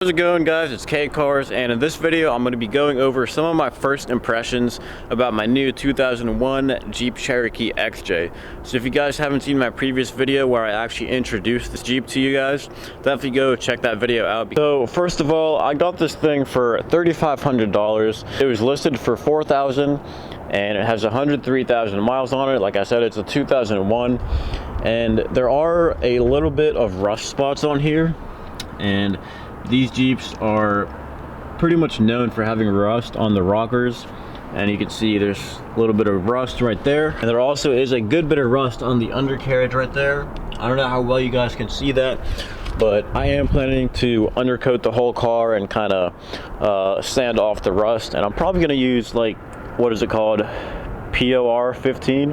How's it going, guys? It's K Cars, and in this video I'm going to be going over some of my first impressions about my new 2001 Jeep Cherokee XJ. So if you guys haven't seen my previous video where I actually introduced this Jeep to you guys, definitely go check that video out. So first of all, I got this thing for $3,500. It was listed for $4,000 and it has 103,000 miles on it. Like I said, it's a 2001, and there are a little bit of rust spots on here, and these Jeeps are pretty much known for having rust on the rockers, and you can see there's a little bit of rust right there, and there also is a good bit of rust on the undercarriage right there. I don't know how well you guys can see that, but I am planning to undercoat the whole car and kind of sand off the rust, and I'm probably going to use, like, what is it called, POR 15,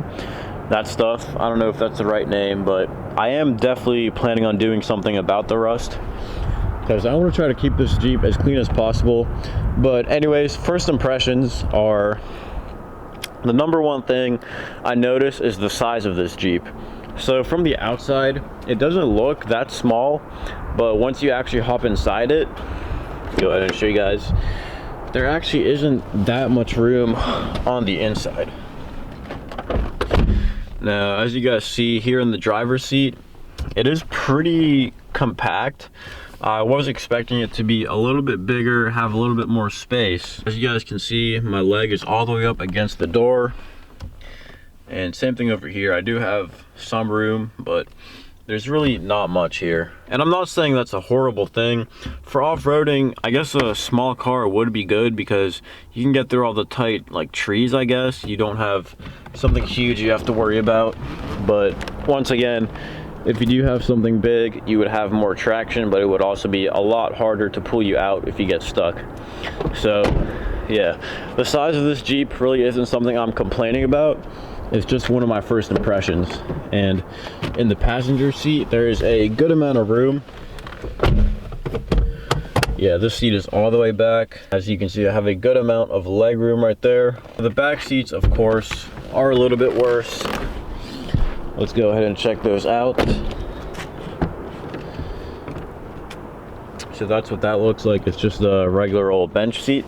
that stuff. I don't know if that's the right name, but I am definitely planning on doing something about the rust, because I want to try to keep this Jeep as clean as possible. But anyways, first impressions are, the number one thing I notice is the size of this Jeep. So from the outside, it doesn't look that small, but once you actually hop inside it, go ahead and show you guys, there actually isn't that much room on the inside. Now, as you guys see here in the driver's seat, it is pretty compact. I was expecting it to be a little bit bigger, have a little bit more space. As you guys can see, my leg is all the way up against the door. And same thing over here. I do have some room, but there's really not much here. And I'm not saying that's a horrible thing. For off-roading, I guess a small car would be good because you can get through all the tight, like, trees, I guess. You don't have something huge you have to worry about. But once again, if you do have something big, you would have more traction, but it would also be a lot harder to pull you out if you get stuck. So yeah, the size of this Jeep really isn't something I'm complaining about. It's just one of my first impressions. And in the passenger seat, there is a good amount of room. Yeah, this seat is all the way back. As you can see, I have a good amount of leg room right there. The back seats, of course, are a little bit worse. Let's go ahead and check those out. So that's what that looks like. It's just a regular old bench seat.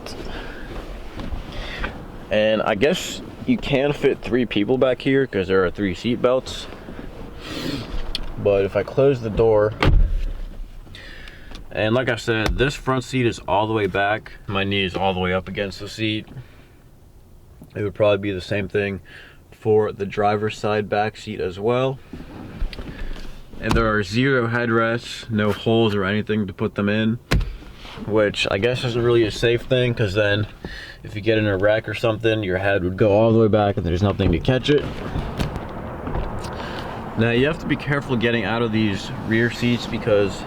And I guess you can fit 3 people back here because there are 3 seat belts. But if I close the door, and like I said, this front seat is all the way back. My knee is all the way up against the seat. It would probably be the same thing for the driver's side back seat as well. And there are 0 headrests, no holes or anything to put them in, which I guess isn't really a safe thing, because then if you get in a wreck or something, your head would go all the way back and there's nothing to catch it. Now you have to be careful getting out of these rear seats because,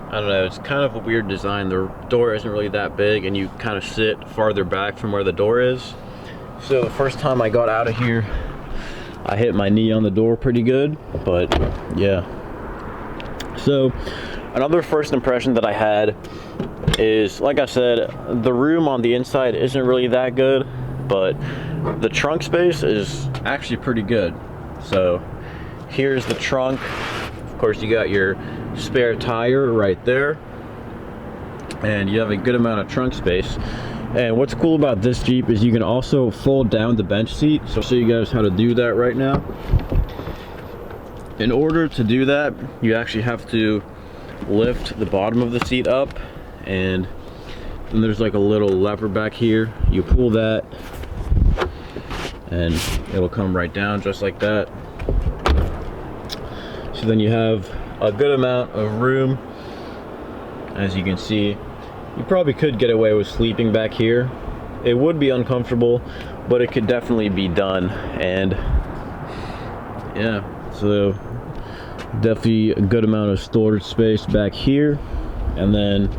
I don't know, it's kind of a weird design. The door isn't really that big and you kind of sit farther back from where the door is. So the first time I got out of here, I hit my knee on the door pretty good, but yeah. So another first impression that I had is, like I said, the room on the inside isn't really that good, but the trunk space is actually pretty good. So here's the trunk. Of course, you got your spare tire right there, and you have a good amount of trunk space. And what's cool about this Jeep is you can also fold down the bench seat. So I'll show you guys how to do that right now. In order to do that, you actually have to lift the bottom of the seat up, and then there's like a little lever back here. You pull that and it'll come right down just like that. So then you have a good amount of room. As you can see, you probably could get away with sleeping back here. It would be uncomfortable, but it could definitely be done. And yeah, so definitely a good amount of storage space back here. And then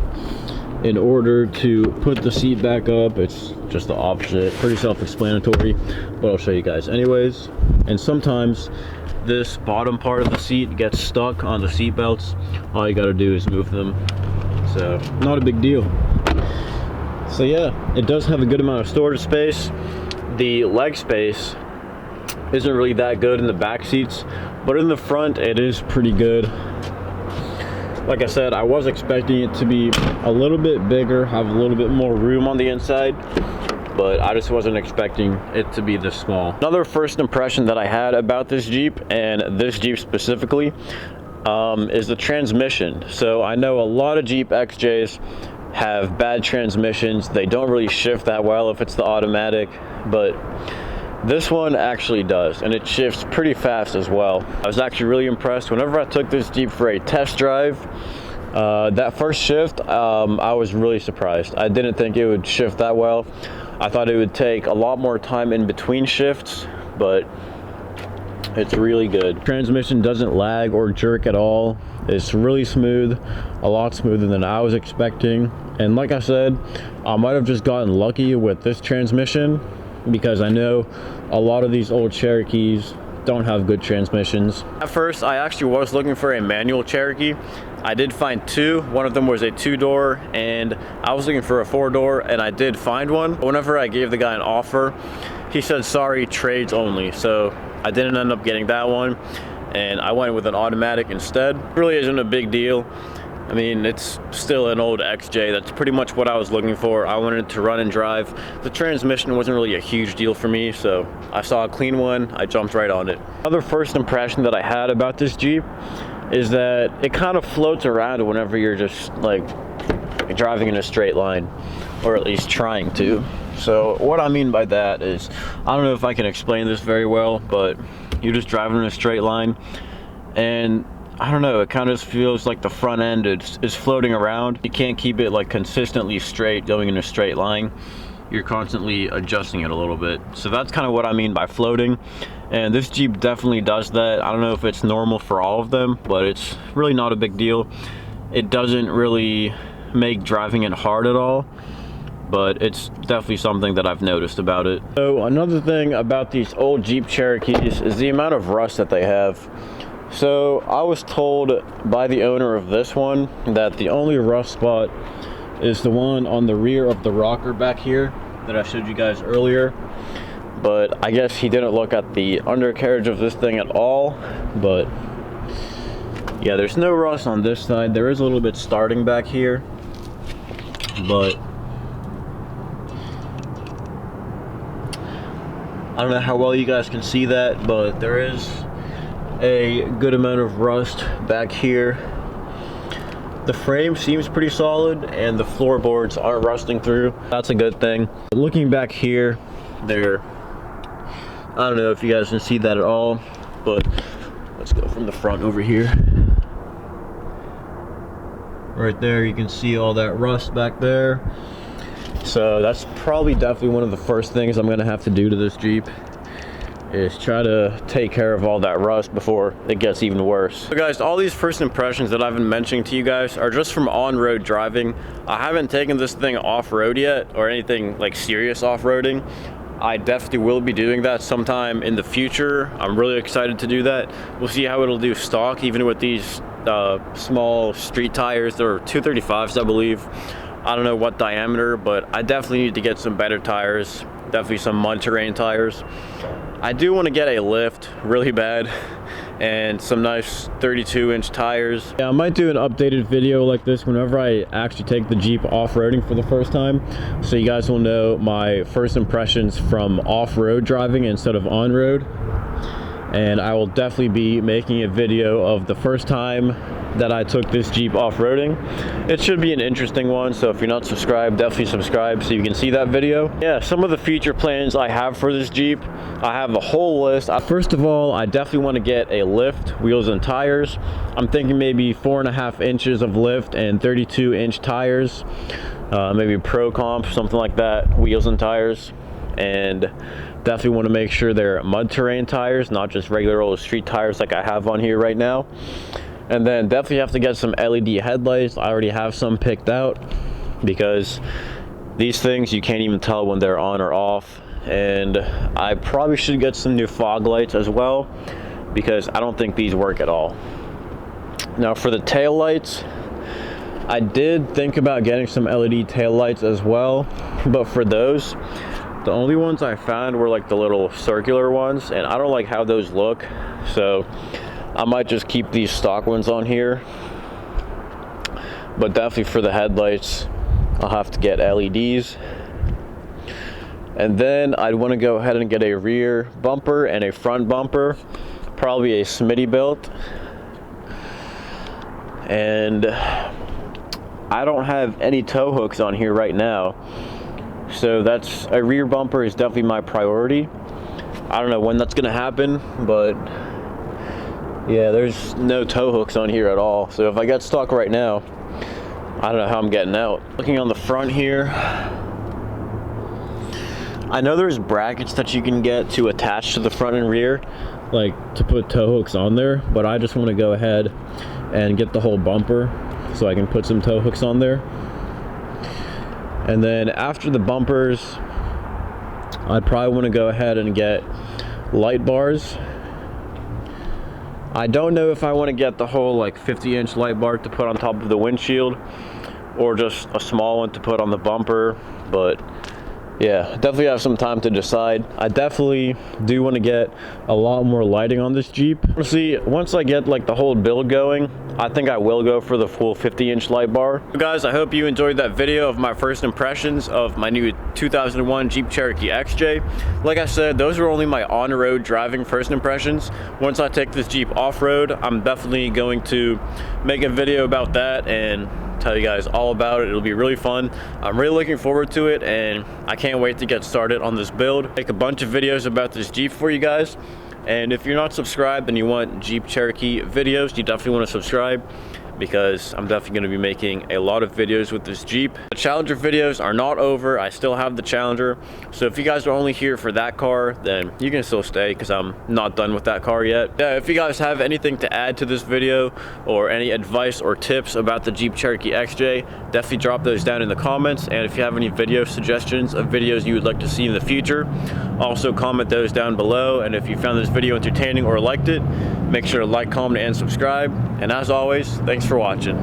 in order to put the seat back up, it's just the opposite. Pretty self-explanatory, but I'll show you guys anyways. And sometimes this bottom part of the seat gets stuck on the seat belts. All you gotta do is move them. So not a big deal. So yeah, it does have a good amount of storage space. The leg space isn't really that good in the back seats, but in the front it is pretty good. Like I said, I was expecting it to be a little bit bigger, have a little bit more room on the inside, but I just wasn't expecting it to be this small. Another first impression that I had about this Jeep, and this Jeep specifically, is the transmission. So I know a lot of Jeep XJs have bad transmissions. They don't really shift that well if it's the automatic, but this one actually does, and it shifts pretty fast as well. I was actually really impressed whenever I took this Jeep for a test drive. That first shift, I was really surprised. I didn't think it would shift that well. I thought it would take a lot more time in between shifts, but it's really good. Transmission doesn't lag or jerk at all. It's really smooth, a lot smoother than I was expecting. And like I said, I might have just gotten lucky with this transmission, because I know a lot of these old Cherokees don't have good transmissions. At first, I actually was looking for a manual Cherokee. I did find two. One of them was a 2-door, and I was looking for a 4-door, and I did find one. Whenever I gave the guy an offer, he said, sorry, trades only. So I didn't end up getting that one, and I went with an automatic instead. It really isn't a big deal. I mean, it's still an old XJ. That's pretty much what I was looking for. I wanted to run and drive. The transmission wasn't really a huge deal for me, so I saw a clean one, I jumped right on it. Another first impression that I had about this Jeep is that it kind of floats around whenever you're just like driving in a straight line, or at least trying to. So what I mean by that is, I don't know if I can explain this very well, but you're just driving in a straight line, and I don't know, it kind of feels like the front end is floating around. You can't keep it like consistently straight going in a straight line. You're constantly adjusting it a little bit. So that's kind of what I mean by floating. And this Jeep definitely does that. I don't know if it's normal for all of them, but it's really not a big deal. It doesn't really make driving it hard at all, but it's definitely something that I've noticed about it. So another thing about these old Jeep Cherokees is the amount of rust that they have. So I was told by the owner of this one that the only rust spot is the one on the rear of the rocker back here that I showed you guys earlier. But I guess he didn't look at the undercarriage of this thing at all. But yeah, there's no rust on this side. There is a little bit starting back here, but I don't know how well you guys can see that, but there is a good amount of rust back here. The frame seems pretty solid, and the floorboards aren't rusting through. That's a good thing. Looking back here, I don't know if you guys can see that at all, but let's go from the front over here. Right there, you can see all that rust back there. So that's probably definitely one of the first things I'm gonna have to do to this Jeep, is try to take care of all that rust before it gets even worse. So guys, all these first impressions that I've been mentioning to you guys are just from on-road driving. I haven't taken this thing off-road yet, or anything like serious off-roading. I definitely will be doing that sometime in the future. I'm really excited to do that. We'll see how it'll do stock, even with these small street tires. They're 235s, I believe. I don't know what diameter, but I definitely need to get some better tires, definitely some mud terrain tires. I do want to get a lift really bad, and some nice 32-inch tires. Yeah, I might do an updated video like this whenever I actually take the Jeep off-roading for the first time, so you guys will know my first impressions from off-road driving instead of on-road. And I will definitely be making a video of the first time that I took this Jeep off-roading. It should be an interesting one, so if you're not subscribed, definitely subscribe so you can see that video. Yeah, some of the future plans I have for this Jeep, I have a whole list. First of all, I definitely want to get a lift, wheels and tires. I'm thinking maybe 4.5 inches of lift and 32-inch tires, maybe Pro Comp, something like that, wheels and tires. And definitely want to make sure they're mud terrain tires, not just regular old street tires like I have on here right now. And then definitely have to get some LED headlights. I already have some picked out, because these things you can't even tell when they're on or off. And I probably should get some new fog lights as well, because I don't think these work at all. Now for the tail lights, I did think about getting some LED tail lights as well, but for those, the only ones I found were like the little circular ones, and I don't like how those look, so I might just keep these stock ones on here. but definitely for the headlights, I'll have to get LEDs. And then I'd want to go ahead and get a rear bumper and a front bumper, probably a Smitty built. And I don't have any tow hooks on here right now, so that's a rear bumper is definitely my priority. I don't know when that's gonna happen, but yeah, there's no tow hooks on here at all. So if I get stuck right now, I don't know how I'm getting out. Looking on the front here, I know there's brackets that you can get to attach to the front and rear, like to put tow hooks on there, but I just want to go ahead and get the whole bumper so I can put some tow hooks on there. And then after the bumpers, I'd probably want to go ahead and get light bars. I don't know if I want to get the whole like 50-inch light bar to put on top of the windshield or just a small one to put on the bumper, but yeah, definitely have some time to decide. I definitely do want to get a lot more lighting on this Jeep. Honestly, once I get like the whole build going, I think I will go for the full 50-inch light bar. So guys, I hope you enjoyed that video of my first impressions of my new 2001 Jeep Cherokee XJ. Like I said, those were only my on-road driving first impressions. Once I take this Jeep off-road, I'm definitely going to make a video about that and tell you guys all about it. It'll be really fun. I'm really looking forward to it, and I can't wait to get started on this build. Make a bunch of videos about this Jeep for you guys, and if you're not subscribed and you want Jeep Cherokee videos, you definitely want to subscribe, because I'm definitely going to be making a lot of videos with this Jeep. The Challenger videos are not over. I still have the Challenger, so if you guys are only here for that car, then you can still stay, because I'm not done with that car yet. Yeah, if you guys have anything to add to this video or any advice or tips about the Jeep Cherokee XJ, definitely drop those down in the comments. And if you have any video suggestions of videos you would like to see in the future, also comment those down below. And if you found this video entertaining or liked it, make sure to like, comment, and subscribe. And as always, thanks for watching.